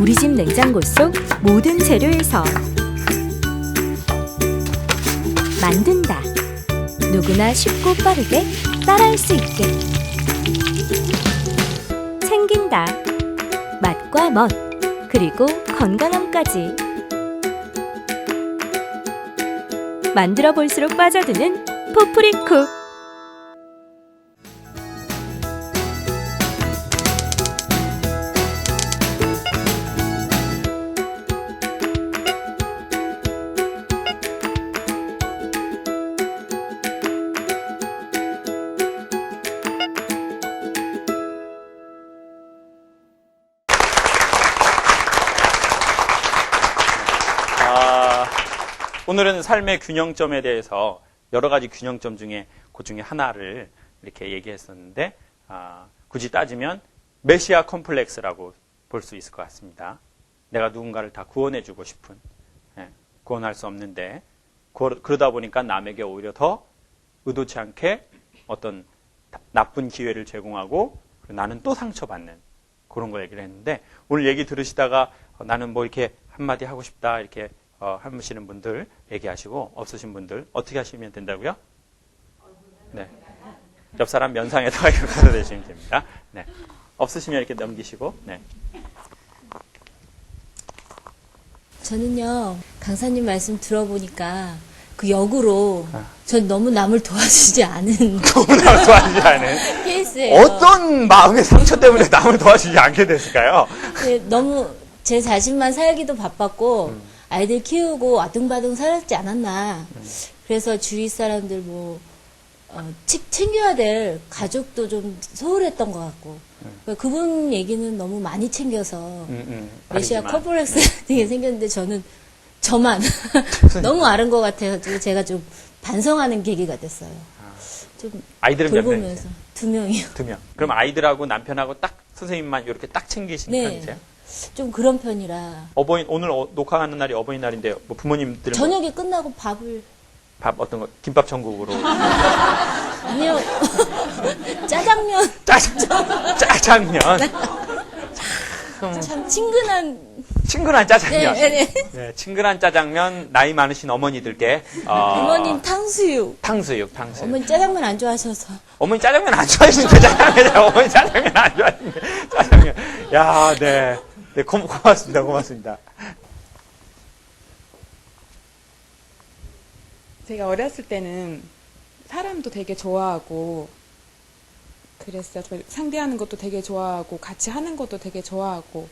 우리 집 냉장고 속 모든 재료에서 만든다. 누구나 쉽고 빠르게 따라할 수 있게. 챙긴다. 맛과 멋, 그리고 건강함까지. 만들어 볼수록 빠져드는 포프리쿡. 오늘은 삶의 균형점에 대해서 여러 가지 균형점 중에 그 중에 하나를 이렇게 얘기했었는데, 굳이 따지면 메시아 컴플렉스라고 볼 수 있을 것 같습니다. 내가 누군가를 다 구원해주고 싶은, 구원할 수 없는데, 그러다 보니까 남에게 오히려 더 의도치 않게 어떤 나쁜 기회를 제공하고 나는 또 상처받는 그런 거 얘기를 했는데, 오늘 얘기 들으시다가 나는 뭐 이렇게 한마디 하고 싶다 이렇게 하시는 분들 얘기하시고, 없으신 분들 어떻게 하시면 된다고요? 네. 옆 사람 면상에다가 이렇게 갖다 대시면 됩니다. 네. 없으시면 이렇게 넘기시고, 네. 저는요, 강사님 말씀 들어보니까 그 역으로 전 너무 남을 도와주지 않은 너무 남을 도와주지 않은 케이스예요. 어떤 마음의 상처 때문에 남을 도와주지 않게 됐을까요? 네, 너무 제 자신만 살기도 바빴고 아이들 키우고 아등바등 살았지 않았나. 그래서 주위 사람들 챙겨야 될 가족도 좀 소홀했던 것 같고. 그분 얘기는 너무 많이 챙겨서 메시아 컴플렉스 같은 게 생겼는데 저만 너무 아른 것 같아서 제가 좀 반성하는 계기가 됐어요. 좀 아이들은 몇 명이세요? 돌보면서 2명이요. 2명. 그럼 아이들하고 남편하고 딱 선생님만 이렇게 딱 챙기시는 편이세요? 좀 그런 편이라. 오늘 녹화하는 날이 어버이날인데 뭐 부모님들 저녁에 끝나고 밥 어떤 거 김밥 천국으로 아니요. 짜장면. 짜장면. 참 친근한 짜장면. 네. 네, 친근한 짜장면. 나이 많으신 어머니들께 부모님 탕수육. 탕수육. 어머니 짜장면 안 좋아하셔서. 어머니 짜장면 안 좋아하시는데 어머니 짜장면 안 좋아하시는데 짜장면. 야, 네. 네, 고맙습니다. 제가 어렸을 때는 사람도 되게 좋아하고 그랬어요. 상대하는 것도 되게 좋아하고 같이 하는 것도 되게 좋아하고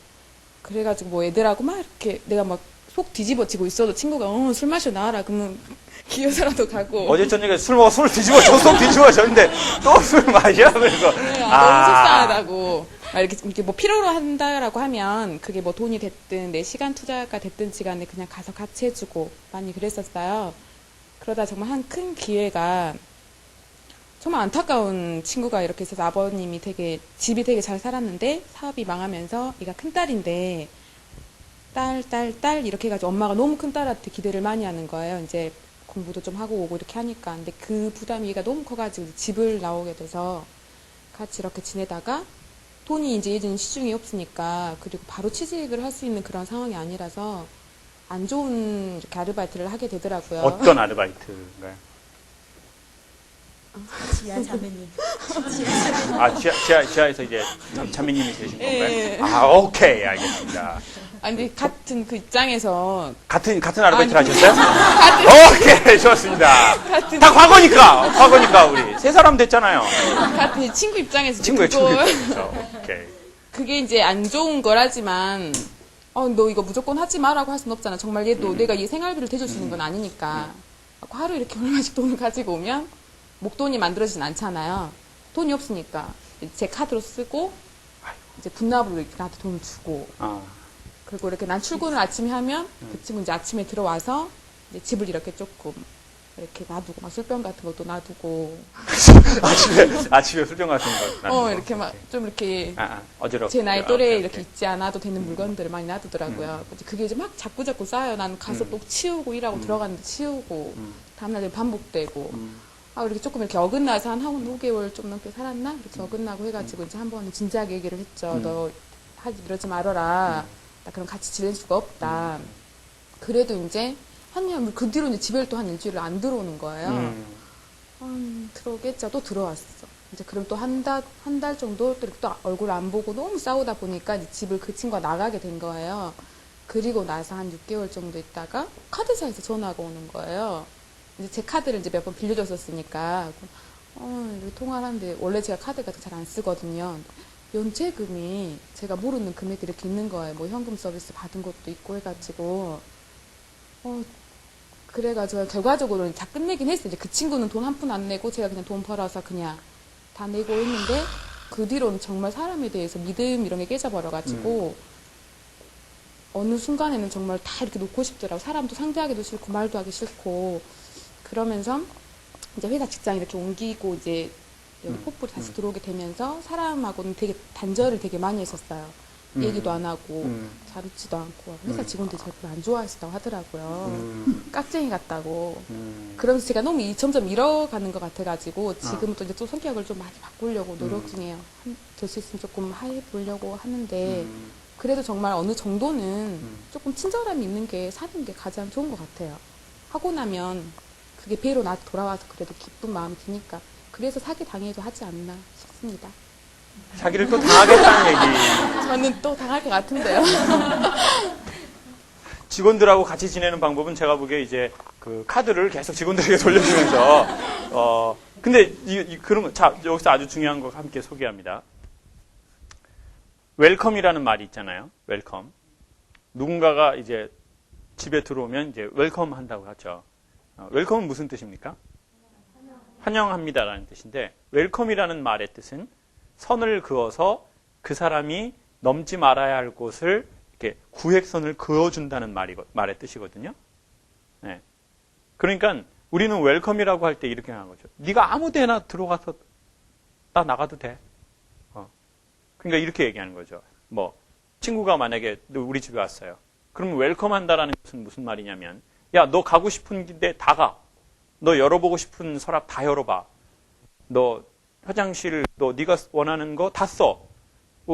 그래가지고 뭐 애들하고 막 이렇게 내가 막 속 뒤집어지고 있어도 친구가 술 마셔 나와라 그러면 기어서라도 가고. 어제 저녁에 술 뒤집어져 속 뒤집어졌는데 또 술 마셔 그래서 네, 너무 속상하다고. 이렇게 뭐 필요로 한다라고 하면 그게 뭐 돈이 됐든 내 시간 투자가 됐든 시간에 그냥 가서 같이 해주고 많이 그랬었어요. 그러다 정말 한 큰 기회가 정말 안타까운 친구가 이렇게 있어서 아버님이 집이 되게 잘 살았는데 사업이 망하면서 얘가 큰딸인데 딸 이렇게 해가지고 엄마가 너무 큰딸한테 기대를 많이 하는 거예요. 이제 공부도 좀 하고 오고 이렇게 하니까. 근데 그 부담이 얘가 너무 커가지고 집을 나오게 돼서 같이 이렇게 지내다가 돈이 이제 예전에 시중에 없으니까 그리고 바로 취직을 할 수 있는 그런 상황이 아니라서 안 좋은 이렇게 아르바이트를 하게 되더라고요. 어떤 아르바이트인가요? 지하 자매님. 지하에서 이제 자매님이 되신 건가요? 예. 오케이, 알겠습니다. 아니 같은 그 입장에서 같은 아르바이트를 하셨어요? 오케이, 좋습니다. 다 과거니까 우리 세 사람 됐잖아요. 같은 친구 입장에서 친구 입장에서. 오케이. 그게 이제 안 좋은 거라지만 너 이거 무조건 하지 마라고 할 수는 없잖아. 정말 얘도 내가 이 생활비를 대줄 수 있는 건 아니니까. 하루 이렇게 얼마씩 돈을 가지고 오면 목돈이 만들어지진 않잖아요. 돈이 없으니까 제 카드로 쓰고 이제 분납으로 이렇게 나한테 돈을 주고 그리고 이렇게 난 출근을 아침에 하면 그 친구 이제 아침에 들어와서 이제 집을 이렇게 조금 이렇게 놔두고 막 술병 같은 것도 놔두고 아침에 술병 같은 거 놔두고 이렇게 막 좀 이렇게 어지럽게 제 나이 또래에 이렇게 있지 않아도 되는 물건들을 많이 놔두더라고요. 그게 이제 막 자꾸 쌓여요. 나는 가서 또 치우고 일하고 들어갔는데 치우고 다음날 반복되고 이렇게 조금 이렇게 어긋나서 한 5개월 좀 넘게 살았나? 이렇게 어긋나고 해가지고 이제 한 번은 진지하게 얘기를 했죠. 너 이러지 말아라. 되겠다. 그럼 같이 지낼 수가 없다. 그래도 이제 그 뒤로 이제 집에 또 한 일주일을 안 들어오는 거예요. 들어오겠죠. 또 들어왔어. 이제 그럼 또 한 달 정도 또 이렇게 또 얼굴 안 보고 너무 싸우다 보니까 이제 집을 그 친구가 나가게 된 거예요. 그리고 나서 한 6개월 정도 있다가 카드사에서 전화가 오는 거예요. 이제 제 카드를 이제 몇 번 빌려줬었으니까, 이렇게 통화를 하는데, 원래 제가 카드 같은 거 잘 안 쓰거든요. 연체금이 제가 모르는 금액이 이렇게 있는 거예요. 뭐 현금 서비스 받은 것도 있고 해가지고, 그래가지고 결과적으로는 다 끝내긴 했어요. 이제 그 친구는 돈 한 푼 안 내고 제가 그냥 돈 벌어서 그냥 다 내고 했는데, 그 뒤로는 정말 사람에 대해서 믿음 이런 게 깨져버려가지고, 어느 순간에는 정말 다 이렇게 놓고 싶더라고. 사람도 상대하기도 싫고 말도 하기 싫고 그러면서 이제 회사 직장 이렇게 옮기고 이제 여기 포프리 다시 들어오게 되면서 사람하고는 되게 단절을 되게 많이 했었어요. 얘기도 안 하고 잘 웃지도 않고 회사 직원들이 저를 별로 안 좋아하시다고 하더라고요. 깍쟁이 같다고. 그러면서 제가 너무 점점 잃어가는 것 같아가지고 지금은 또 이제 또 성격을 좀 많이 바꾸려고 노력 중이에요. 될 수 있으면 조금 해보려고 하는데 그래도 정말 어느 정도는 조금 친절함이 있는 게 사는 게 가장 좋은 것 같아요. 하고 나면 그게 배로 나한테 돌아와서 그래도 기쁜 마음이 드니까 그래서 사기 당해도 하지 않나 싶습니다. 사기를 또 당하겠다는 얘기. 저는 또 당할 것 같은데요. 직원들하고 같이 지내는 방법은 제가 보기에 이제 그 카드를 계속 직원들에게 돌려주면서 근데 그런 거, 자, 여기서 아주 중요한 거 함께 소개합니다. 웰컴이라는 말이 있잖아요. 웰컴. 누군가가 이제 집에 들어오면 이제 웰컴 한다고 하죠. 웰컴은 무슨 뜻입니까? 환영합니다라는 뜻인데 웰컴이라는 말의 뜻은 선을 그어서 그 사람이 넘지 말아야 할 곳을 이렇게 구획선을 그어준다는 말의 뜻이거든요. 네. 그러니까 우리는 웰컴이라고 할 때 이렇게 하는 거죠. 네가 아무 데나 들어가서 나 나가도 돼. 그러니까 이렇게 얘기하는 거죠. 뭐 친구가 만약에 우리 집에 왔어요. 그럼 웰컴 한다라는 것은 무슨 말이냐면 야, 너 가고 싶은 데 다 가. 너 열어보고 싶은 서랍 다 열어봐. 너 화장실 너 네가 원하는 거 다 써.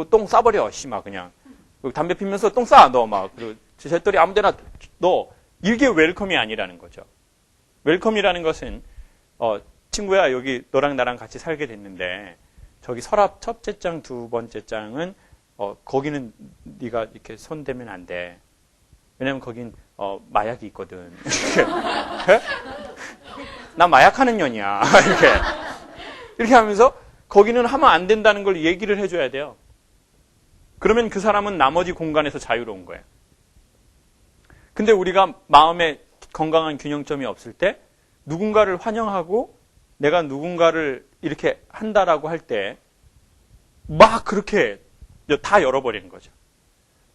똥 싸버려. 씨막 그냥. 담배 피면서 똥 싸. 너 막. 그리고 제떨이 아무 데나 너. 이게 웰컴이 아니라는 거죠. 웰컴이라는 것은 친구야 여기 너랑 나랑 같이 살게 됐는데 저기 서랍 첫째 장, 두 번째 장은 거기는 네가 이렇게 손 대면 안 돼. 왜냐면 거긴 마약이 있거든. 나 마약하는 년이야. 이렇게 하면서 거기는 하면 안 된다는 걸 얘기를 해줘야 돼요. 그러면 그 사람은 나머지 공간에서 자유로운 거예요. 근데 우리가 마음에 건강한 균형점이 없을 때 누군가를 환영하고 내가 누군가를 이렇게 한다라고 할 때 막 그렇게 다 열어버리는 거죠.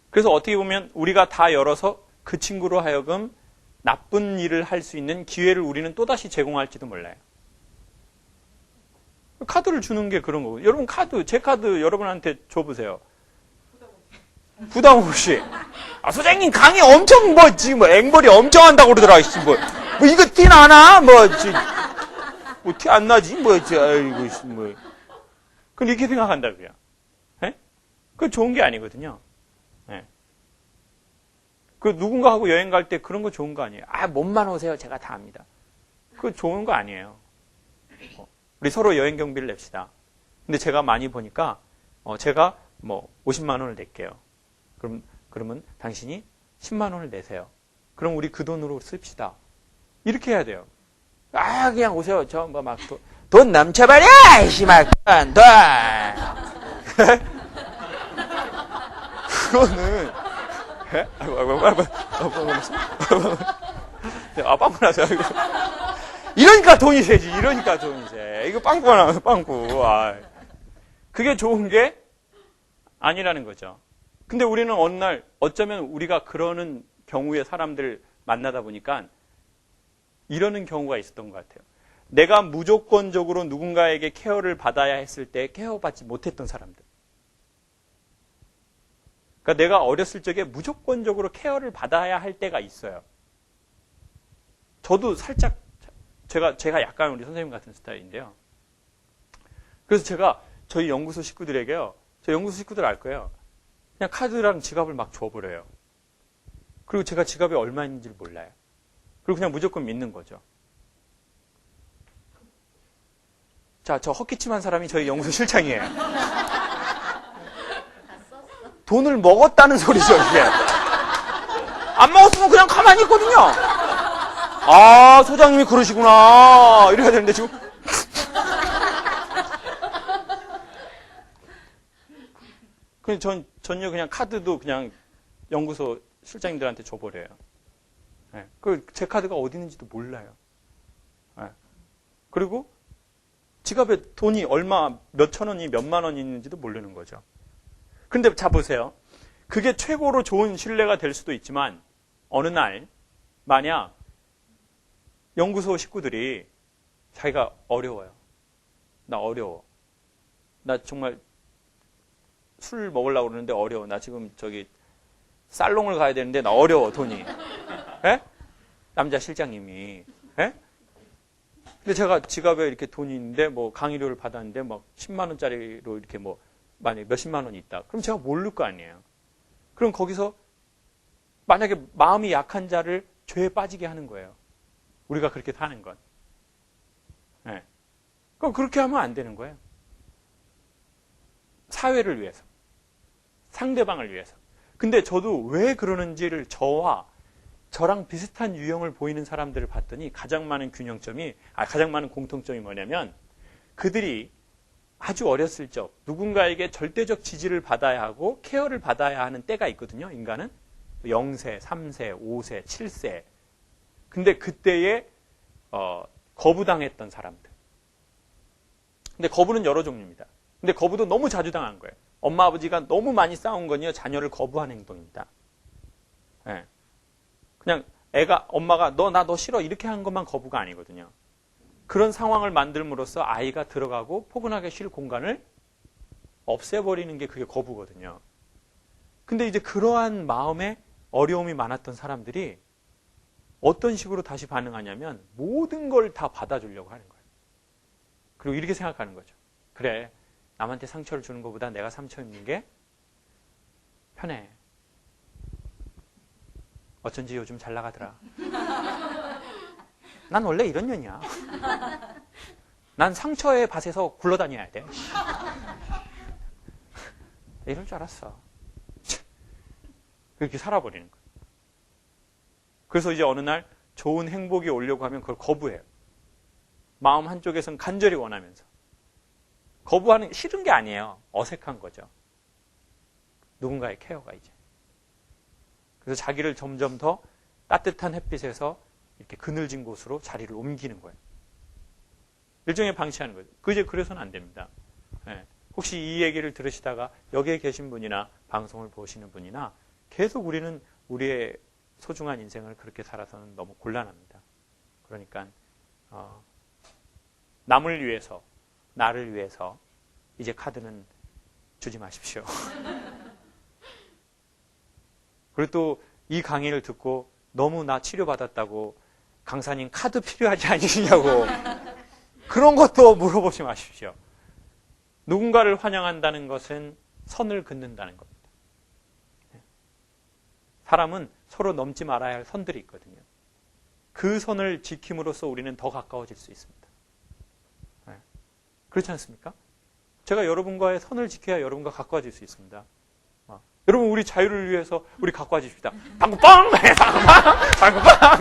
그래서 어떻게 보면 우리가 다 열어서 그 친구로 하여금 나쁜 일을 할 수 있는 기회를 우리는 또다시 제공할지도 몰라요. 카드를 주는 게 그런 거고. 여러분 제 카드 여러분한테 줘보세요. 부담 없이. 소장님 강의 엄청 지금 앵벌이 엄청 한다고 그러더라. 뭐 이거 티 나나? 티 안 나지? 아이고, 그럼 이렇게 생각한다고요. 예? 그거 좋은 게 아니거든요. 예. 그 누군가하고 여행 갈 때 그런 거 좋은 거 아니에요. 몸만 오세요. 제가 다 합니다. 그거 좋은 거 아니에요. 우리 서로 여행 경비를 냅시다. 근데 제가 많이 보니까 제가 50만 원을 낼게요. 그러면 당신이 10만 원을 내세요. 그럼 우리 그 돈으로 씁시다. 이렇게 해야 돼요. 그냥 오세요. 돈 넘쳐버려! 이씨발, 돈! 그거는, 빵꾸 나서. 이러니까 돈이 세지. 이러니까 돈이 세. 이거 빵꾸가 나서 빵꾸. 그게 좋은 게 아니라는 거죠. 근데 우리는 어느 날 어쩌면 우리가 그러는 경우에 사람들 만나다 보니까 이러는 경우가 있었던 것 같아요. 내가 무조건적으로 누군가에게 케어를 받아야 했을 때 케어받지 못했던 사람들. 그러니까 내가 어렸을 적에 무조건적으로 케어를 받아야 할 때가 있어요. 저도 살짝 제가 약간 우리 선생님 같은 스타일인데요. 그래서 제가 저희 연구소 식구들에게요. 저희 연구소 식구들 알 거예요. 그냥 카드랑 지갑을 막 줘버려요. 그리고 제가 지갑에 얼마 있는지를 몰라요. 그리고 그냥 무조건 믿는 거죠. 자, 저 헛기침한 사람이 저희 연구소 실장이에요. 돈을 먹었다는 소리죠, 이게. 안 먹었으면 그냥 가만히 있거든요. 아, 소장님이 그러시구나. 이래야 되는데 지금. 전혀 그냥 카드도 그냥 연구소 실장님들한테 줘버려요. 네. 제 카드가 어디 있는지도 몰라요. 네. 그리고 지갑에 돈이 얼마, 몇천 원이 몇만 원이 있는지도 모르는 거죠. 근데 자 보세요. 그게 최고로 좋은 신뢰가 될 수도 있지만 어느 날 만약 연구소 식구들이 자기가 어려워요. 나 어려워. 나 정말 술 먹으려고 그러는데 어려워. 나 지금 살롱을 가야 되는데 나 어려워, 돈이. 에? 남자 실장님이. 에? 근데 제가 지갑에 이렇게 돈이 있는데 뭐 강의료를 받았는데 막 10만 원짜리로 이렇게 뭐 만약에 몇십만 원이 있다. 그럼 제가 모를 거 아니에요. 그럼 거기서 만약에 마음이 약한 자를 죄에 빠지게 하는 거예요. 우리가 그렇게 사는 건. 네. 그럼 그렇게 하면 안 되는 거예요. 사회를 위해서. 상대방을 위해서. 근데 저도 왜 그러는지를 저랑 비슷한 유형을 보이는 사람들을 봤더니 가장 많은 공통점이 뭐냐면 그들이 아주 어렸을 적 누군가에게 절대적 지지를 받아야 하고 케어를 받아야 하는 때가 있거든요. 인간은 0세, 3세, 5세, 7세. 근데 그때에 거부당했던 사람들. 근데 거부는 여러 종류입니다. 근데 거부도 너무 자주 당한 거예요. 엄마 아버지가 너무 많이 싸운 건요. 자녀를 거부하는 행동입니다. 네. 그냥 엄마가 너 싫어 이렇게 한 것만 거부가 아니거든요. 그런 상황을 만들므로써 아이가 들어가고 포근하게 쉴 공간을 없애버리는 게 그게 거부거든요. 근데 이제 그러한 마음에 어려움이 많았던 사람들이 어떤 식으로 다시 반응하냐면 모든 걸 다 받아주려고 하는 거예요. 그리고 이렇게 생각하는 거죠. 그래, 남한테 상처를 주는 것보다 내가 상처 입는 게 편해. 어쩐지 요즘 잘 나가더라. 난 원래 이런 년이야. 난 상처의 밭에서 굴러다녀야 돼. 이럴 줄 알았어. 그렇게 살아버리는 거예요. 그래서 이제 어느 날 좋은 행복이 오려고 하면 그걸 거부해요. 마음 한쪽에선 간절히 원하면서. 거부하는 게 싫은 게 아니에요. 어색한 거죠. 누군가의 케어가 이제. 그래서 자기를 점점 더 따뜻한 햇빛에서 이렇게 그늘진 곳으로 자리를 옮기는 거예요. 일종의 방치하는 거죠. 그래서는 안 됩니다. 네. 혹시 이 얘기를 들으시다가 여기에 계신 분이나 방송을 보시는 분이나 계속 우리는 우리의 소중한 인생을 그렇게 살아서는 너무 곤란합니다. 그러니까 남을 위해서, 나를 위해서 이제 카드는 주지 마십시오. 그리고 또 이 강의를 듣고 너무 나 치료받았다고 강사님 카드 필요하지 않으시냐고 그런 것도 물어보지 마십시오. 누군가를 환영한다는 것은 선을 긋는다는 겁니다. 사람은 서로 넘지 말아야 할 선들이 있거든요. 그 선을 지킴으로써 우리는 더 가까워질 수 있습니다. 그렇지 않습니까? 제가 여러분과의 선을 지켜야 여러분과 가까워질 수 있습니다. 여러분 우리 자유를 위해서 우리 가까워집시다. 방구빵! 방구빵!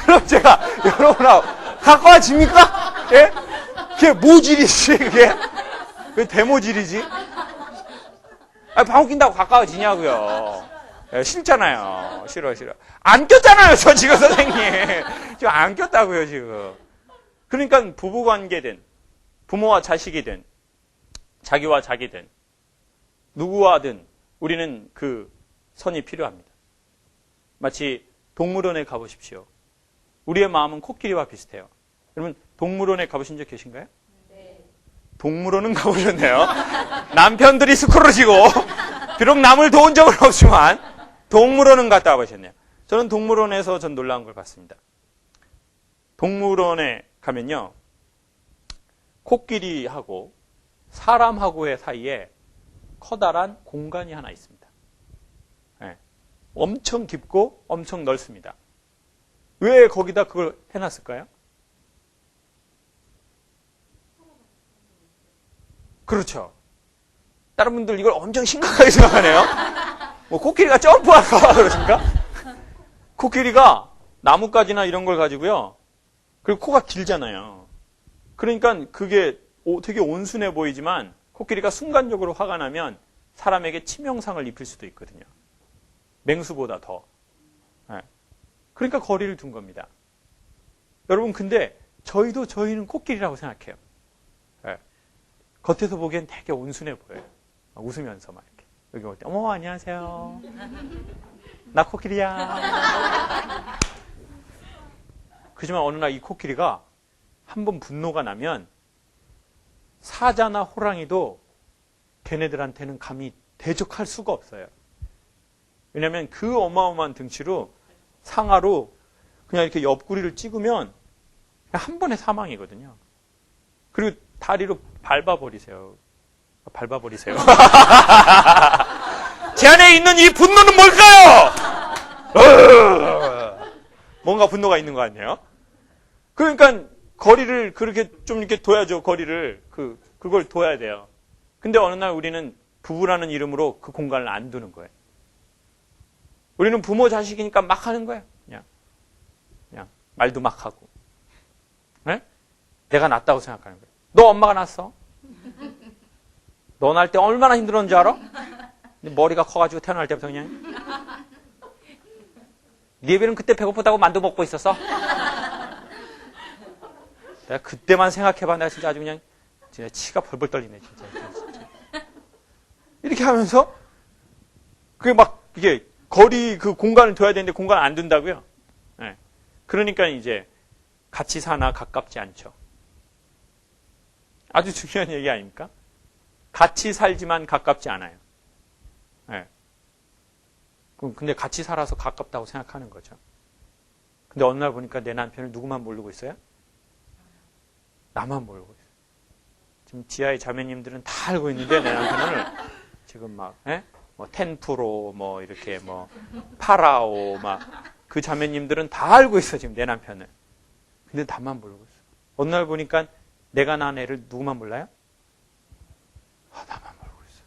그럼 제가 여러분하고 가까워집니까? 예? 그게 모질이지 그게? 왜 대모질이지? 방구 낀다고 가까워지냐고요. 예, 싫잖아요. 싫어. 안 꼈잖아요, 저 지금 선생님. 지금 안 꼈다고요, 지금. 그러니까 부부관계든, 부모와 자식이든, 자기와 자기든, 누구와든 우리는 그 선이 필요합니다. 마치 동물원에 가보십시오. 우리의 마음은 코끼리와 비슷해요. 여러분, 동물원에 가보신 적 계신가요? 네. 동물원은 가보셨네요. 남편들이 스크루지고, 비록 남을 도운 적은 없지만, 동물원은 갔다 와보셨네요. 저는 동물원에서 전 놀라운 걸 봤습니다. 동물원에 가면요, 코끼리하고 사람하고의 사이에 커다란 공간이 하나 있습니다. 예. 엄청 깊고 엄청 넓습니다. 왜 거기다 그걸 해놨을까요? 그렇죠. 다른 분들 이걸 엄청 심각하게 생각하네요. 뭐 코끼리가 점프할까 그러십니까? 코끼리가 나뭇가지나 이런 걸 가지고요. 그리고 코가 길잖아요. 그러니까 그게 되게 온순해 보이지만 코끼리가 순간적으로 화가 나면 사람에게 치명상을 입힐 수도 있거든요. 맹수보다 더. 네. 그러니까 거리를 둔 겁니다. 여러분 근데 저희는 코끼리라고 생각해요. 네. 겉에서 보기엔 되게 온순해 보여요. 웃으면서 막 이렇게. 여기 올 때 어머 안녕하세요. 나 코끼리야. 그지만 어느 날 이 코끼리가 한번 분노가 나면 사자나 호랑이도 걔네들한테는 감히 대적할 수가 없어요. 왜냐하면 그 어마어마한 등치로 상하로 그냥 이렇게 옆구리를 찍으면 그냥 한 번에 사망이거든요. 그리고 다리로 밟아버리세요. 제 안에 있는 이 분노는 뭘까요? 뭔가 분노가 있는 거 아니에요? 그러니까 거리를 그렇게 좀 이렇게 둬야죠. 거리를 그걸 둬야 돼요. 근데 어느 날 우리는 부부라는 이름으로 그 공간을 안 두는 거예요. 우리는 부모 자식이니까 막 하는 거예요. 그냥 말도 막 하고. 네? 내가 낫다고 생각하는 거예요. 너 엄마가 낫어? 너 날 때 얼마나 힘들었는지 알아? 머리가 커가지고 태어날 때부터 그냥. 네 애비는 그때 배고프다고 만두 먹고 있었어? 내가 그때만 생각해봐. 내가 진짜 아주 그냥 진짜 치가 벌벌 떨리네. 진짜. 이렇게 하면서 그게 막 이게 거리 그 공간을 둬야 되는데 공간을 안 둔다고요. 네. 그러니까 이제 같이 사나 가깝지 않죠. 아주 중요한 얘기 아닙니까? 같이 살지만 가깝지 않아요. 네. 근데 같이 살아서 가깝다고 생각하는 거죠. 근데 어느 날 보니까 내 남편을 누구만 모르고 있어요? 나만 모르고 있어요. 지금 지하의 자매님들은 다 알고 있는데 내 남편을 지금 막 뭐 텐프로 뭐 이렇게 뭐 파라오 막 그 자매님들은 다 알고 있어 지금 내 남편을. 근데 나만 모르고 있어. 어느 날 보니까 내가 낳은 애를 누구만 몰라요? 나만 모르고 있어.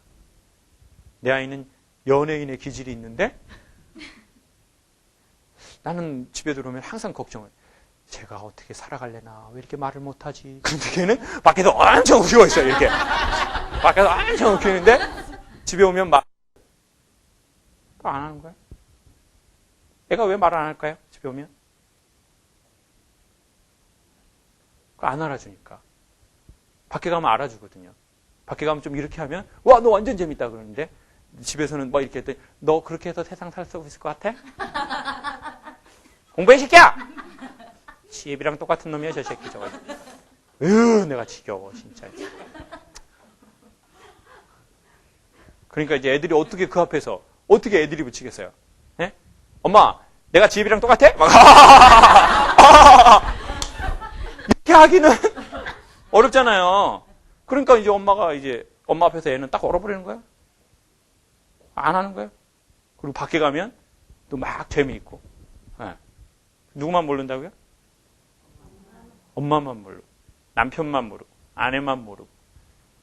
내 아이는 연예인의 기질이 있는데 나는 집에 들어오면 항상 걱정을. 제가 어떻게 살아갈래나? 왜 이렇게 말을 못하지? 근데 걔는 밖에서 엄청 웃고 있어요. 이렇게 밖에서 엄청 웃기는데 집에 오면 말 안 하는 거야. 애가 왜 말 안 할까요? 집에 오면 안 알아주니까. 밖에 가면 알아주거든요. 밖에 가면 좀 이렇게 하면 와 너 완전 재밌다 그러는데 집에서는 뭐 이렇게 했더니 너 그렇게 해서 세상 살 수 있을 것 같아? 공부해 새끼야! 지혜비랑 똑같은 놈이야 저 새끼 저거. 내가 지겨워 진짜. 그러니까 이제 애들이 어떻게 그 앞에서 어떻게 애들이 붙이겠어요? 네? 엄마 내가 지혜비랑 똑같아? 막 이렇게 하기는 어렵잖아요. 그러니까 이제 엄마가 이제 엄마 앞에서 애는 딱 얼어버리는 거예요. 안 하는 거예요. 그리고 밖에 가면 또 막 재미있고. 네. 누구만 모른다고요? 엄마만 모르고, 남편만 모르고, 아내만 모르고,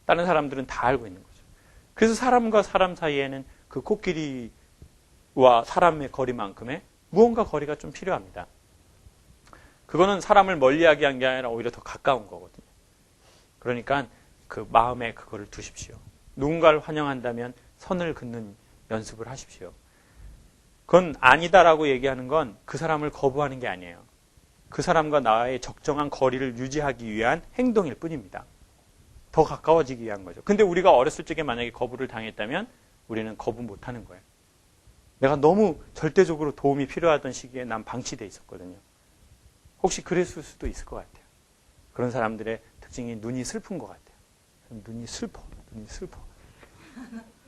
다른 사람들은 다 알고 있는 거죠. 그래서 사람과 사람 사이에는 그 코끼리와 사람의 거리만큼의 무언가 거리가 좀 필요합니다. 그거는 사람을 멀리하게 한 게 아니라 오히려 더 가까운 거거든요. 그러니까 그 마음에 그거를 두십시오. 누군가를 환영한다면 선을 긋는 연습을 하십시오. 그건 아니다라고 얘기하는 건 그 사람을 거부하는 게 아니에요. 그 사람과 나의 적정한 거리를 유지하기 위한 행동일 뿐입니다. 더 가까워지기 위한 거죠. 근데 우리가 어렸을 적에 만약에 거부를 당했다면 우리는 거부 못하는 거예요. 내가 너무 절대적으로 도움이 필요하던 시기에 난 방치돼 있었거든요. 혹시 그랬을 수도 있을 것 같아요. 그런 사람들의 특징이 눈이 슬픈 것 같아요. 눈이 슬퍼.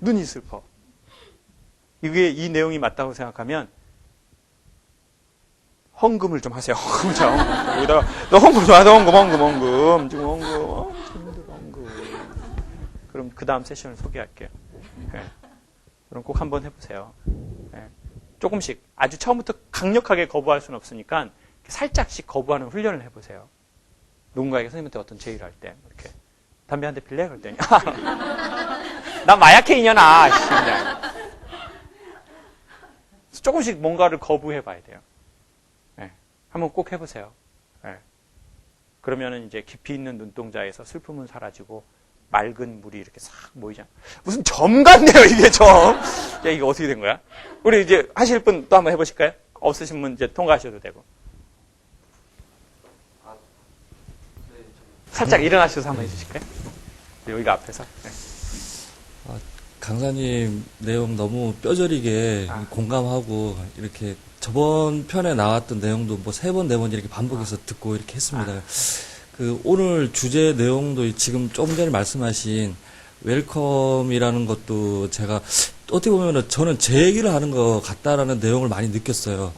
눈이 슬퍼. 이게 이 내용이 맞다고 생각하면 헌금을 좀 하세요. 헌금 좀. 여기다가 너 헌금 좀 하세요. 헌금. 지금 헌금. 그럼 그 다음 세션을 소개할게요. 예. 그럼 꼭 한번 해보세요. 예. 조금씩 아주 처음부터 강력하게 거부할 수는 없으니까 살짝씩 거부하는 훈련을 해보세요. 누군가에게 선생님한테 어떤 제의를 할 때 이렇게 담배 한 대 필래? 그랬더니 나 마약해 이년아. 조금씩 뭔가를 거부해봐야 돼요. 예. 한번 꼭 해보세요. 예. 그러면은 이제 깊이 있는 눈동자에서 슬픔은 사라지고 맑은 물이 이렇게 싹 모이잖아. 무슨 점 같네요, 이게 점. 야, 이게 어떻게 된 거야? 우리 이제 하실 분 또 한번 해보실까요? 없으신 분 이제 통과하셔도 되고. 살짝 일어나셔서 한번 해주실까요? 여기가 앞에서. 네. 강사님 내용 너무 뼈저리게 공감하고 이렇게 저번 편에 나왔던 내용도 뭐 3번, 4번 이렇게 반복해서 듣고 이렇게 했습니다. 그 오늘 주제 내용도 지금 조금 전에 말씀하신 웰컴이라는 것도 제가 어떻게 보면은 저는 제 얘기를 하는 것 같다라는 내용을 많이 느꼈어요.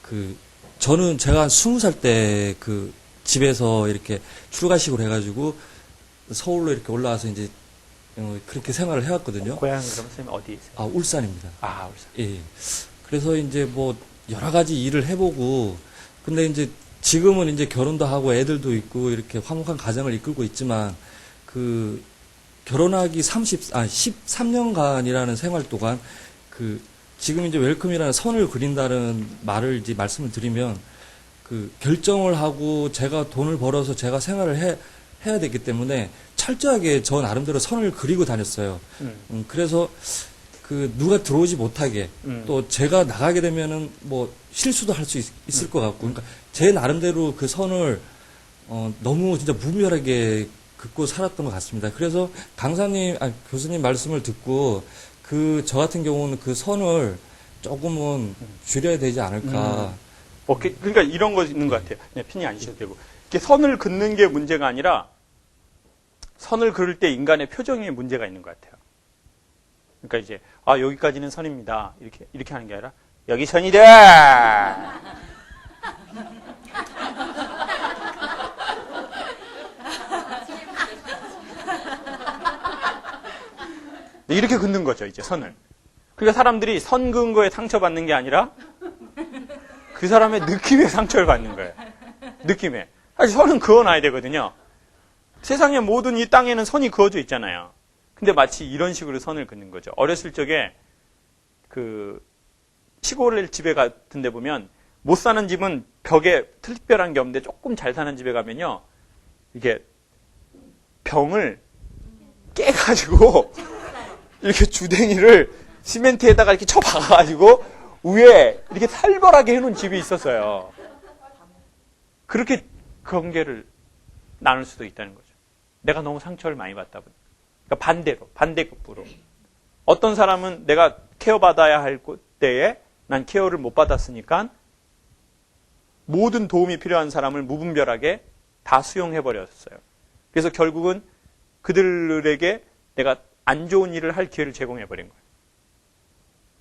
그 저는 제가 한 20살 때 그 집에서 이렇게 출가식으로 해가지고 서울로 이렇게 올라와서 이제 그렇게 생활을 해왔거든요. 고향은 그럼 선생님 어디 있어요? 아, 울산입니다. 아, 울산. 예. 그래서 이제 뭐 여러 가지 일을 해보고 근데 이제 지금은 이제 결혼도 하고 애들도 있고 이렇게 화목한 가정을 이끌고 있지만 그 결혼하기 13년간이라는 생활 동안 그 지금 이제 웰컴이라는 선을 그린다는 말을 이제 말씀을 드리면 그 결정을 하고 제가 돈을 벌어서 제가 생활을 해야 되기 때문에 철저하게 저 나름대로 선을 그리고 다녔어요. 그래서 그 누가 들어오지 못하게 또 제가 나가게 되면은 뭐 실수도 할 수 있을 것 같고 그러니까 제 나름대로 그 선을 너무 진짜 무별하게 긋고 살았던 것 같습니다. 그래서 교수님 말씀을 듣고 저 같은 경우는 그 선을 조금은 줄여야 되지 않을까. 그러니까 이런 거 있는 것 같아요. 그냥 핀이 아니셔도 되고. 이렇게 선을 긋는 게 문제가 아니라 선을 그을 때 인간의 표정에 문제가 있는 것 같아요. 그러니까 이제 여기까지는 선입니다. 이렇게 하는 게 아니라 여기 선이다. 이렇게 긋는 거죠, 이제 선을. 그러니까 사람들이 선 그은 거에 상처받는 게 아니라 그 사람의 느낌에 상처를 받는 거예요. 느낌에. 사실 선은 그어놔야 되거든요. 세상의 모든 이 땅에는 선이 그어져 있잖아요. 근데 마치 이런 식으로 선을 긋는 거죠. 어렸을 적에 그 시골 집에 같은 데 보면 못 사는 집은 벽에 특별한 게 없는데 조금 잘 사는 집에 가면요. 이게 병을 깨가지고 이렇게 주댕이를 시멘트에다가 이렇게 쳐박아가지고 위에 이렇게 살벌하게 해놓은 집이 있었어요. 그렇게 관계를 나눌 수도 있다는 거죠. 내가 너무 상처를 많이 받다 보니. 그러니까 반대급부로. 어떤 사람은 내가 케어받아야 할 때에 난 케어를 못 받았으니까 모든 도움이 필요한 사람을 무분별하게 다 수용해버렸어요. 그래서 결국은 그들에게 내가 안 좋은 일을 할 기회를 제공해버린 거예요.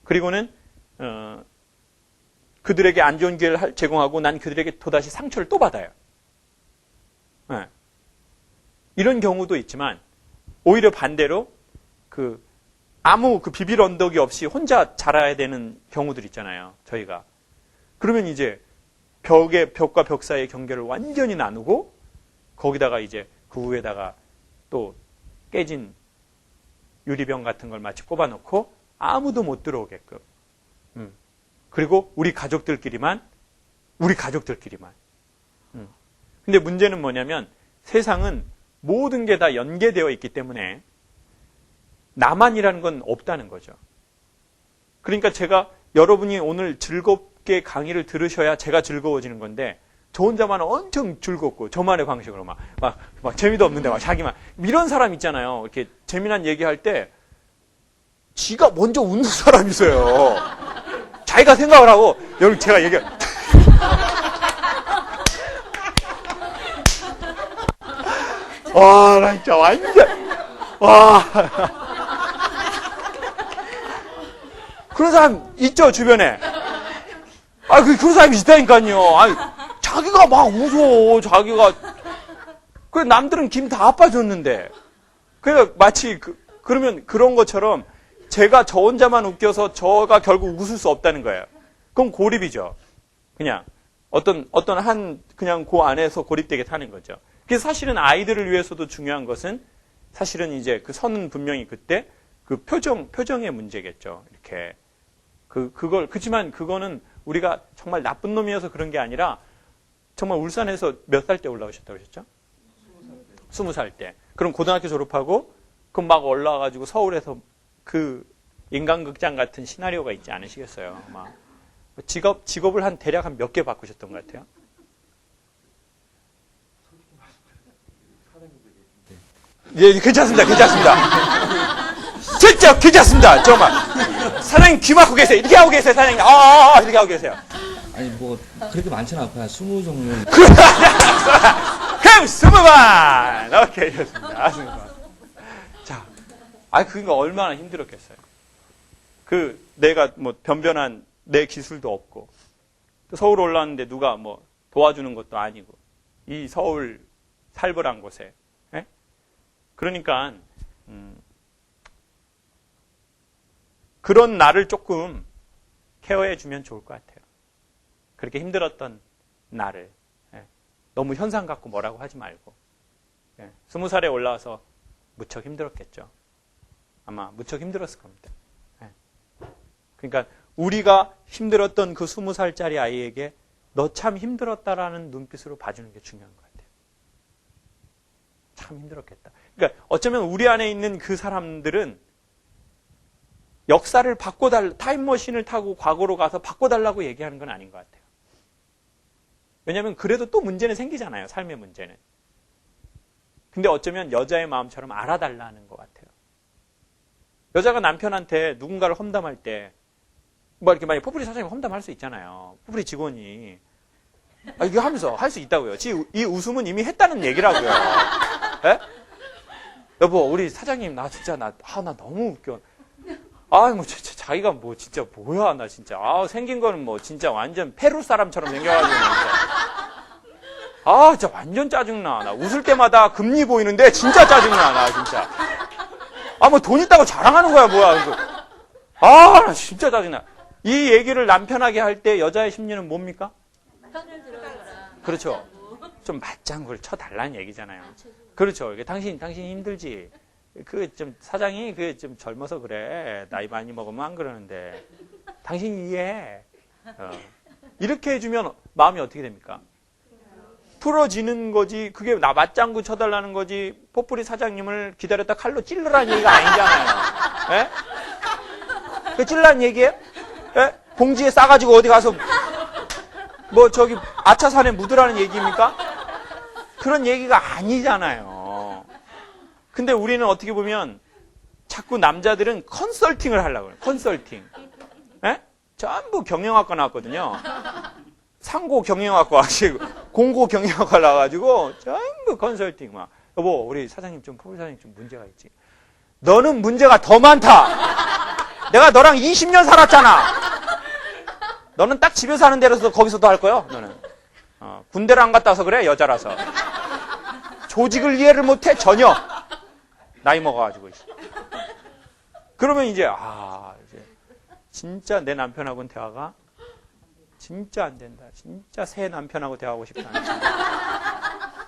그리고는 그들에게 안 좋은 기회를 제공하고 난 그들에게 또다시 상처를 또 받아요. 네. 이런 경우도 있지만 오히려 반대로 아무 비빌 언덕이 없이 혼자 자라야 되는 경우들 있잖아요. 저희가. 그러면 이제 벽과 벽 사이의 경계를 완전히 나누고 거기다가 이제 그 위에다가 또 깨진 유리병 같은 걸 마치 꼽아놓고 아무도 못 들어오게끔. 그리고 우리 가족들끼리만. 근데 문제는 뭐냐면 세상은 모든 게 다 연계되어 있기 때문에 나만이라는 건 없다는 거죠. 그러니까 제가 여러분이 오늘 즐겁게 강의를 들으셔야 제가 즐거워지는 건데 저 혼자만 엄청 즐겁고 저만의 방식으로 막 재미도 없는데 막 자기만 이런 사람 있잖아요. 이렇게 재미난 얘기할 때 지가 먼저 웃는 사람이 있어요. 자기가 생각을 하고 여러분 제가 와, 나 진짜 완전 와. 그런 사람 있죠, 주변에. 그런 사람이 있다니까요. 자기가 막 웃어, 남들은 김 다 아빠줬는데. 그러니까 마치, 그러면 그런 것처럼 제가 저 혼자만 웃겨서 저가 결국 웃을 수 없다는 거예요. 그건 고립이죠. 그냥 어떤 그냥 그 안에서 고립되게 타는 거죠. 그래서 사실은 아이들을 위해서도 중요한 것은 사실은 이제 그 선은 분명히 그때 그 표정의 문제겠죠. 이렇게 그렇지만 그거는 우리가 정말 나쁜 놈이어서 그런 게 아니라 정말 울산에서 몇 살 때 올라오셨다고 그러셨죠? 20살 때. 그럼 고등학교 졸업하고 그럼 막 올라와가지고 서울에서 그 인간극장 같은 시나리오가 있지 않으시겠어요? 막 직업을 대략 한 몇 개 바꾸셨던 것 같아요? 예, 괜찮습니다. 진짜 괜찮습니다. 정말. 사장님 귀 막고 계세요. 이렇게 하고 계세요, 사장님. 이렇게 하고 계세요. 아니 뭐 그렇게 많지는 않고 한 20종류. 그럼 20만! 오케이, 좋습니다. 20만. 자, 그러니까 얼마나 힘들었겠어요. 내가 뭐 변변한 내 기술도 없고, 또 서울 올라왔는데 누가 뭐 도와주는 것도 아니고, 이 서울 살벌한 곳에. 예? 그러니까, 그런 나를 조금 케어해 주면 좋을 것 같아요. 그렇게 힘들었던 나를. 예. 너무 현상 갖고 뭐라고 하지 말고. 20살에 올라와서 무척 힘들었겠죠. 아마 무척 힘들었을 겁니다. 예. 그러니까 우리가 힘들었던 그 20살짜리 아이에게 너 참 힘들었다라는 눈빛으로 봐주는 게 중요한 것 같아요. 참 힘들었겠다. 그러니까 어쩌면 우리 안에 있는 그 사람들은 역사를 타임머신을 타고 과거로 가서 바꿔달라고 얘기하는 건 아닌 것 같아요. 왜냐하면 그래도 또 문제는 생기잖아요. 삶의 문제는. 근데 어쩌면 여자의 마음처럼 알아달라는 것 같아요. 여자가 남편한테 누군가를 험담할 때 뭐 이렇게 만약 포프리 사장님 험담할 수 있잖아요. 포프리 직원이 이거 하면서 할 수 있다고요. 이 웃음은 이미 했다는 얘기라고요. 에? 여보, 우리 사장님 나 진짜 나 너무 웃겨. 뭐 진짜 자기가 뭐 진짜 뭐야 나 진짜 생긴 거는 뭐 진짜 완전 페루 사람처럼 생겨가지고 진짜 완전 짜증나. 나 웃을 때마다 금리 보이는데 진짜 짜증나. 나 진짜 뭐 돈 있다고 자랑하는 거야 뭐야. 나 진짜 짜증나. 이 얘기를 남편에게 할 때 여자의 심리는 뭡니까? 그렇죠. 좀 맞장구를 쳐달라는 얘기잖아요. 그렇죠. 당신 힘들지. 좀 사장이 좀 젊어서 그래. 나이 많이 먹으면 안 그러는데 당신 이해해. 이렇게 해주면 마음이 어떻게 됩니까? 풀어지는 거지. 그게 나 맞장구 쳐달라는 거지. 포프리 사장님을 기다렸다 칼로 찔러라는 얘기가 아니잖아요. 예? 그 찔러라는 얘기예요? 예? 봉지에 싸가지고 어디 가서 뭐 저기 아차산에 묻으라는 얘기입니까? 그런 얘기가 아니잖아요. 근데 우리는 어떻게 보면 자꾸 남자들은 컨설팅을 하려고 해요. 컨설팅. 예? 전부 경영학과 나왔거든요. 상고 경영학과 하시고 공고 경영학과 나와가지고 전부 컨설팅 막. 여보, 우리 사장님 포프리 사장님 좀 문제가 있지. 너는 문제가 더 많다. 내가 너랑 20년 살았잖아. 너는 딱 집에서 하는 대로서 거기서도 할 거요. 너는 군대를 안 갔다 와서 그래. 여자라서 조직을 이해를 못해 전혀. 나이 먹어가지고. 그러면 이제 진짜 내 남편하고는 대화가 진짜 안 된다. 진짜 새 남편하고 대화하고 싶다.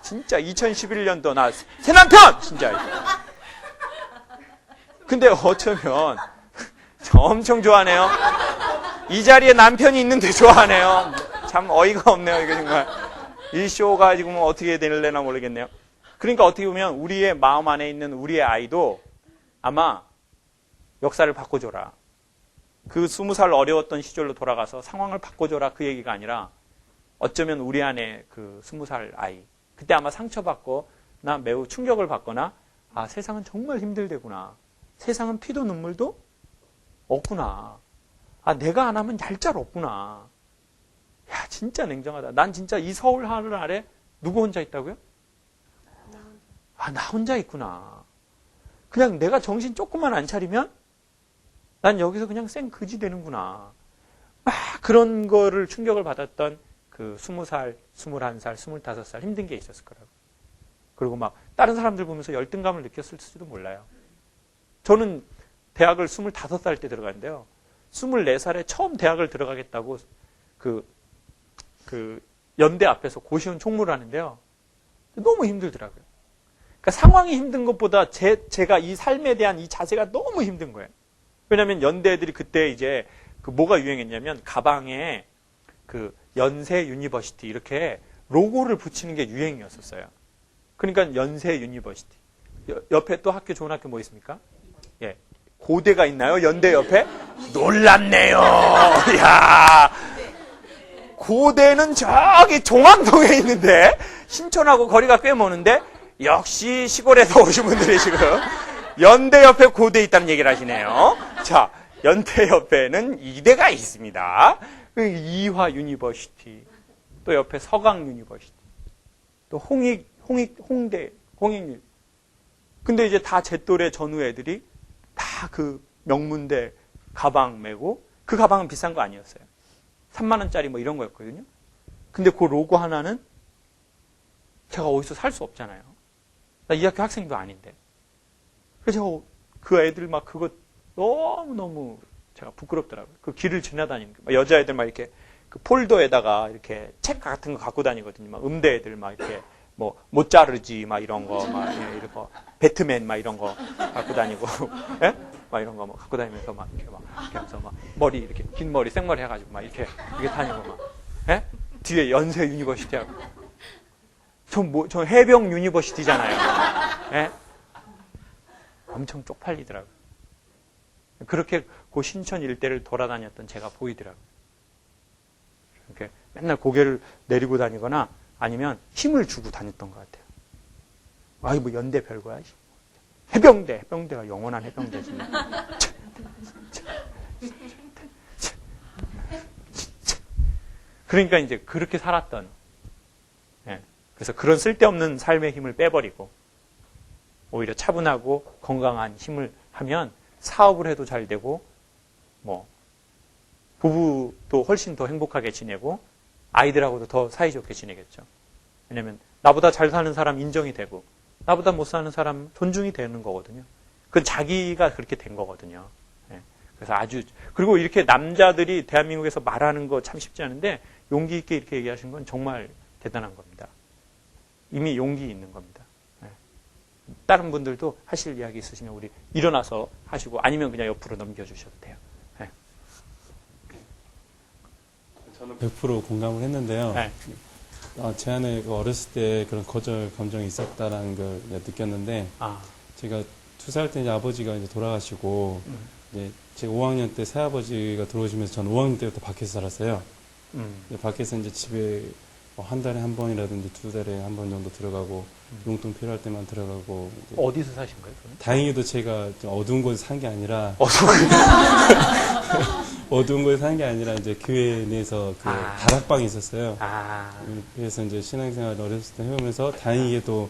진짜 2011년도 나 새 남편 진짜. 근데 어쩌면 엄청 좋아하네요. 이 자리에 남편이 있는데 좋아하네요. 참 어이가 없네요. 이게 정말 이 쇼가 지금 어떻게 될래나 모르겠네요. 그러니까 어떻게 보면 우리의 마음 안에 있는 우리의 아이도 아마 역사를 바꿔줘라. 그 20살 어려웠던 시절로 돌아가서 상황을 바꿔줘라 그 얘기가 아니라 어쩌면 우리 안에 그 20살 아이 그때 아마 상처받고 나 매우 충격을 받거나 세상은 정말 힘들대구나. 세상은 피도 눈물도 없구나. 내가 안 하면 얄짤 없구나. 야, 진짜 냉정하다. 난 진짜 이 서울 하늘 아래 누구 혼자 있다고요? 나 혼자 있구나. 그냥 내가 정신 조금만 안 차리면 난 여기서 그냥 생그지 되는구나. 막 그런 거를 충격을 받았던 그 20살, 21살, 25살 힘든 게 있었을 거라고. 그리고 막 다른 사람들 보면서 열등감을 느꼈을지도 몰라요. 저는 대학을 25살 때 들어갔는데요. 24살에 처음 대학을 들어가겠다고 그 연대 앞에서 고시원 총무를 하는데요. 너무 힘들더라고요. 그러니까 상황이 힘든 것보다 제가 이 삶에 대한 이 자세가 너무 힘든 거예요. 왜냐하면 연대 애들이 그때 이제 그 뭐가 유행했냐면 가방에 그 연세 유니버시티 이렇게 로고를 붙이는 게 유행이었었어요. 그러니까 연세 유니버시티. 옆에 또 학교 좋은 학교 뭐 있습니까? 예. 고대가 있나요? 연대 옆에? 놀랍네요. 야. 고대는 저기 종암동에 있는데 신촌하고 거리가 꽤 머는데 역시 시골에서 오신 분들이 지금 연대 옆에 고대 있다는 얘기를 하시네요. 자, 연대 옆에는 이대가 있습니다. 이화 유니버시티, 또 옆에 서강 유니버시티, 또 홍대, 홍익. 근데 이제 다 제 또래 전후 애들이 다 그 명문대 가방 메고, 그 가방은 비싼 거 아니었어요. 3만 원짜리 뭐 이런 거였거든요. 근데 그 로고 하나는 제가 어디서 살 수 없잖아요. 나 이 학교 학생도 아닌데. 그래서 제가 그 애들 막 그거 너무너무 제가 부끄럽더라고요. 그 길을 지나다니는 거. 여자애들 막 이렇게 그 폴더에다가 이렇게 책 같은 거 갖고 다니거든요. 막 음대 애들 막 이렇게 뭐 모짜르지 막 이런 거 막 이런 거 배트맨 막 이런 거 갖고 다니고 예? 막 이런 거 막 갖고 다니면서 막 이렇게 하면서 막 머리 이렇게 긴 머리 생머리 해가지고 막 이렇게 다니고 막 예? 뒤에 연세 유니버시티하고 저 해병 유니버시티잖아요. 예? 엄청 쪽팔리더라고요. 그렇게 그 신천 일대를 돌아다녔던 제가 보이더라고요. 이렇게 맨날 고개를 내리고 다니거나 아니면 힘을 주고 다녔던 것 같아요. 아이, 뭐 연대 별거야. 해병대가 영원한 해병대지. 그러니까 이제 그렇게 살았던, 예. 그래서 그런 쓸데없는 삶의 힘을 빼버리고, 오히려 차분하고 건강한 힘을 하면 사업을 해도 잘 되고, 뭐, 부부도 훨씬 더 행복하게 지내고, 아이들하고도 더 사이좋게 지내겠죠. 왜냐면 나보다 잘 사는 사람 인정이 되고 나보다 못 사는 사람 존중이 되는 거거든요. 그건 자기가 그렇게 된 거거든요. 예. 그래서 그리고 이렇게 남자들이 대한민국에서 말하는 거 참 쉽지 않은데 용기 있게 이렇게 얘기하신 건 정말 대단한 겁니다. 이미 용기 있는 겁니다. 예. 다른 분들도 하실 이야기 있으시면 우리 일어나서 하시고 아니면 그냥 옆으로 넘겨주셔도 돼요. 예. 저는 100% 공감을 했는데요. 네. 제 안에 어렸을 때 그런 거절 감정이 있었다라는 걸 느꼈는데, 제가 2살 때 이제 아버지가 이제 돌아가시고, 이제 제가 5학년 때 새아버지가 들어오시면서 저는 5학년 때부터 밖에서 살았어요. 밖에서 이제 집에 뭐 한 달에 한 번이라든지 2달에 한 번 정도 들어가고, 용돈 필요할 때만 들어가고. 어디서 사신 거예요? 그러면? 다행히도 제가 좀 어두운 곳에 산 게 아니라, 어두운 곳에 산 게 아니라 이제 교회 내에서 그 다락방이 있었어요. 그래서 이제 신앙생활 어렸을 때 해오면서 다행히도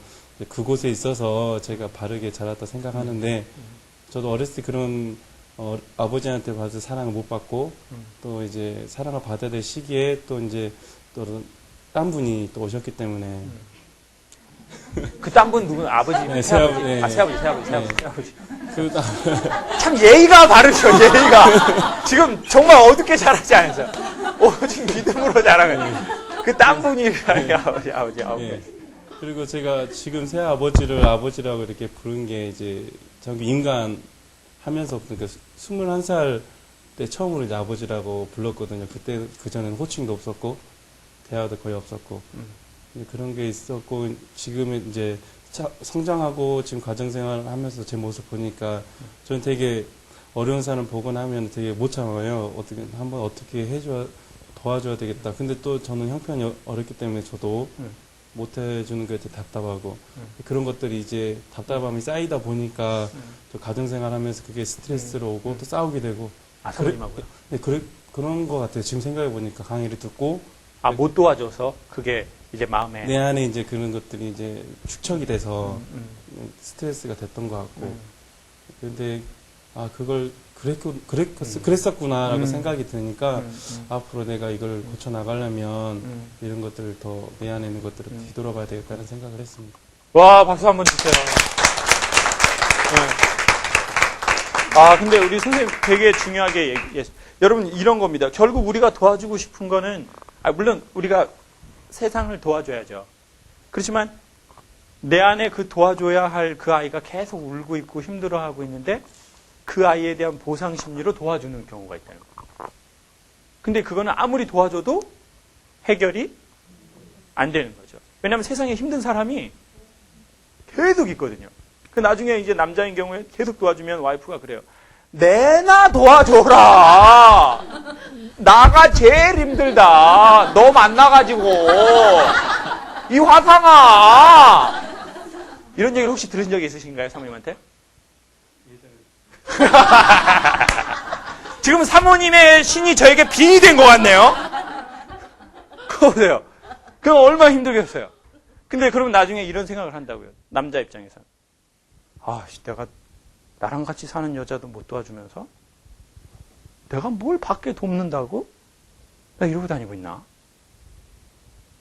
그곳에 있어서 제가 바르게 자랐다 생각하는데, 저도 어렸을 때 그런 아버지한테 받은 사랑을 못 받고 또 이제 사랑을 받아야 될 시기에 또 이제 또 딴 분이 또 오셨기 때문에. 그 딴 분 누구는 아버지? 네, 새아버지. 네. 새아버지. 그 참 예의가 바르죠, 예의가. 지금 정말 어둡게 자라지 않으세요. 오직 믿음으로 자라면. 그 딴 분이 아버지. 예. 그리고 제가 지금 새 아버지를 아버지라고 이렇게 부른 게 이제 저기 인간 하면서부터 그러니까 21살 때 처음으로 이제 아버지라고 불렀거든요. 그때 그전에는 호칭도 없었고 대화도 거의 없었고 그런 게 있었고 지금은 이제 성장하고 지금 가정생활을 하면서 제 모습 보니까 저는 되게 어려운 사람 보거나 하면 되게 못 참아요. 어떻게 도와줘야 되겠다. 근데 또 저는 형편이 어렵기 때문에 저도 못 해주는 게 되게 답답하고 그런 것들이 이제 답답함이 쌓이다 보니까 또 가정생활 하면서 그게 스트레스로 오고 또 싸우게 되고. 사모님하고요? 네, 그런 것 같아요. 지금 생각해 보니까 강의를 듣고. 못 도와줘서 그게 이제 마음에. 내 안에 이제 그런 것들이 이제 축적이 돼서 스트레스가 됐던 것 같고. 근데, 그걸 그랬었구나라고 생각이 드니까 앞으로 내가 이걸 고쳐나가려면 이런 것들을 더 내 안에 있는 것들을 뒤돌아봐야 되겠다는 생각을 했습니다. 와, 박수 한번 주세요. 네. 근데 우리 선생님 되게 중요하게 얘기했어요. 여러분, 이런 겁니다. 결국 우리가 도와주고 싶은 거는, 물론 우리가 세상을 도와줘야죠. 그렇지만 내 안에 그 도와줘야 할 그 아이가 계속 울고 있고 힘들어하고 있는데 그 아이에 대한 보상 심리로 도와주는 경우가 있다는 거예요. 근데 그거는 아무리 도와줘도 해결이 안 되는 거죠. 왜냐하면 세상에 힘든 사람이 계속 있거든요. 그 나중에 이제 남자인 경우에 계속 도와주면 와이프가 그래요. 내나 도와줘라. 나가 제일 힘들다. 너 만나가지고. 이 화상아. 이런 얘기를 혹시 들으신 적이 있으신가요, 사모님한테? 지금 사모님의 신이 저에게 빙이 된 것 같네요. 그거 보세요. 그럼 얼마나 힘들겠어요. 근데 그러면 나중에 이런 생각을 한다고요. 남자 입장에서는. 내가 나랑 같이 사는 여자도 못 도와주면서 내가 뭘 밖에 돕는다고? 나 이러고 다니고 있나?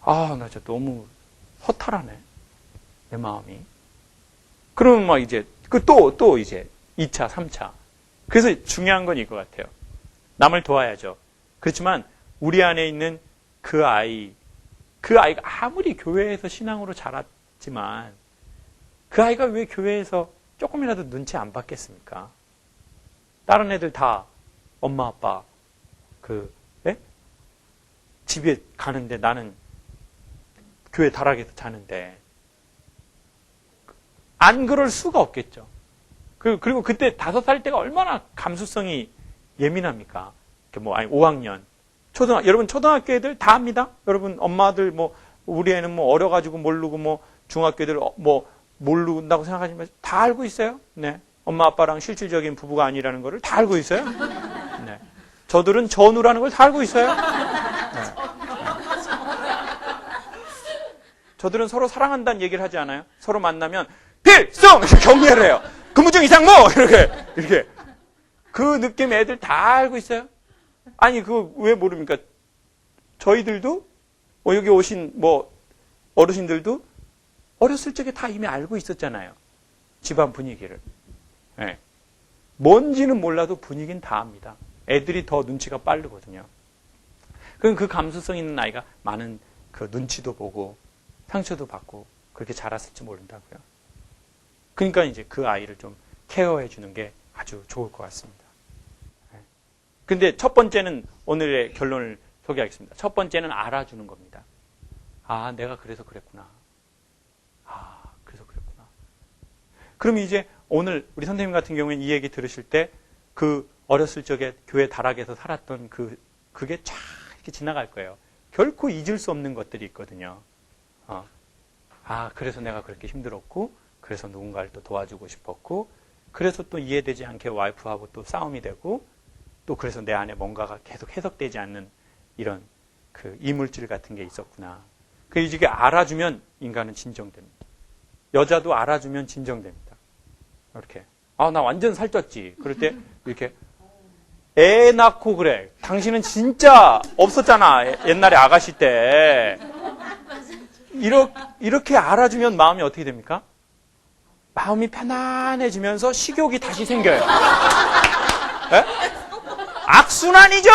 나 진짜 너무 허탈하네. 내 마음이. 그러면 막 이제, 또 이제 2차, 3차. 그래서 중요한 건 이거 같아요. 남을 도와야죠. 그렇지만 우리 안에 있는 그 아이가 아무리 교회에서 신앙으로 자랐지만 그 아이가 왜 교회에서 조금이라도 눈치 안 받겠습니까? 다른 애들 다 엄마, 아빠, 집에 가는데 나는 교회 다락에서 자는데 안 그럴 수가 없겠죠. 그리고 그때 5살 때가 얼마나 감수성이 예민합니까? 5학년. 여러분 초등학교 애들 다 합니다. 여러분 엄마들 우리 애는 어려가지고 모르고 중학교 애들 모른다고 생각하지 마세요. 다 알고 있어요. 네. 엄마 아빠랑 실질적인 부부가 아니라는 거를 다 알고 있어요. 네. 저들은 전우라는 걸 다 알고 있어요. 네. 저들은 서로 사랑한다는 얘기를 하지 않아요. 서로 만나면 필승! 격려를 해요. 근무중 이상무! 이렇게. 그 느낌 애들 다 알고 있어요. 아니, 왜 모릅니까? 저희들도, 여기 오신 어르신들도 어렸을 적에 다 이미 알고 있었잖아요. 집안 분위기를. 네. 뭔지는 몰라도 분위기는 다 압니다. 애들이 더 눈치가 빠르거든요. 그럼 그 감수성 있는 아이가 많은 그 눈치도 보고 상처도 받고 그렇게 자랐을지 모른다고요. 그러니까 이제 그 아이를 좀 케어해 주는 게 아주 좋을 것 같습니다. 근데 첫 번째는 오늘의 결론을 소개하겠습니다. 첫 번째는 알아주는 겁니다. 내가 그래서 그랬구나. 그래서 그랬구나. 그럼 이제 오늘 우리 선생님 같은 경우에는 이 얘기 들으실 때 그 어렸을 적에 교회 다락에서 살았던 그게 쫙 이렇게 지나갈 거예요. 결코 잊을 수 없는 것들이 있거든요. 그래서 내가 그렇게 힘들었고, 그래서 누군가를 또 도와주고 싶었고, 그래서 또 이해되지 않게 와이프하고 또 싸움이 되고, 또 그래서 내 안에 뭔가가 계속 해석되지 않는 이런 그 이물질 같은 게 있었구나. 이게 알아주면 인간은 진정됩니다. 여자도 알아주면 진정됩니다. 이렇게. 나 완전 살쪘지. 그럴 때 이렇게 애 낳고 그래. 당신은 진짜 없었잖아. 옛날에 아가씨 때. 이렇게 알아주면 마음이 어떻게 됩니까? 마음이 편안해지면서 식욕이 다시 생겨요. 네? 악순환이죠!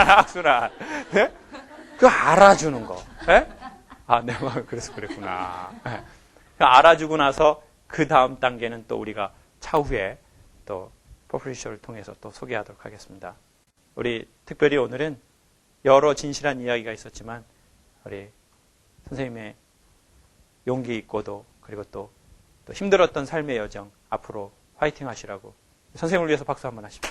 악순환. 네? 알아주는 거. 네? 내 마음이 그래서 그랬구나. 네. 알아주고 나서 그 다음 단계는 또 우리가 차후에 또 퍼플리셔를 통해서 또 소개하도록 하겠습니다. 우리 특별히 오늘은 여러 진실한 이야기가 있었지만 우리 선생님의 용기 있고도 그리고 또 힘들었던 삶의 여정 앞으로 화이팅 하시라고 선생님을 위해서 박수 한번 하십시오.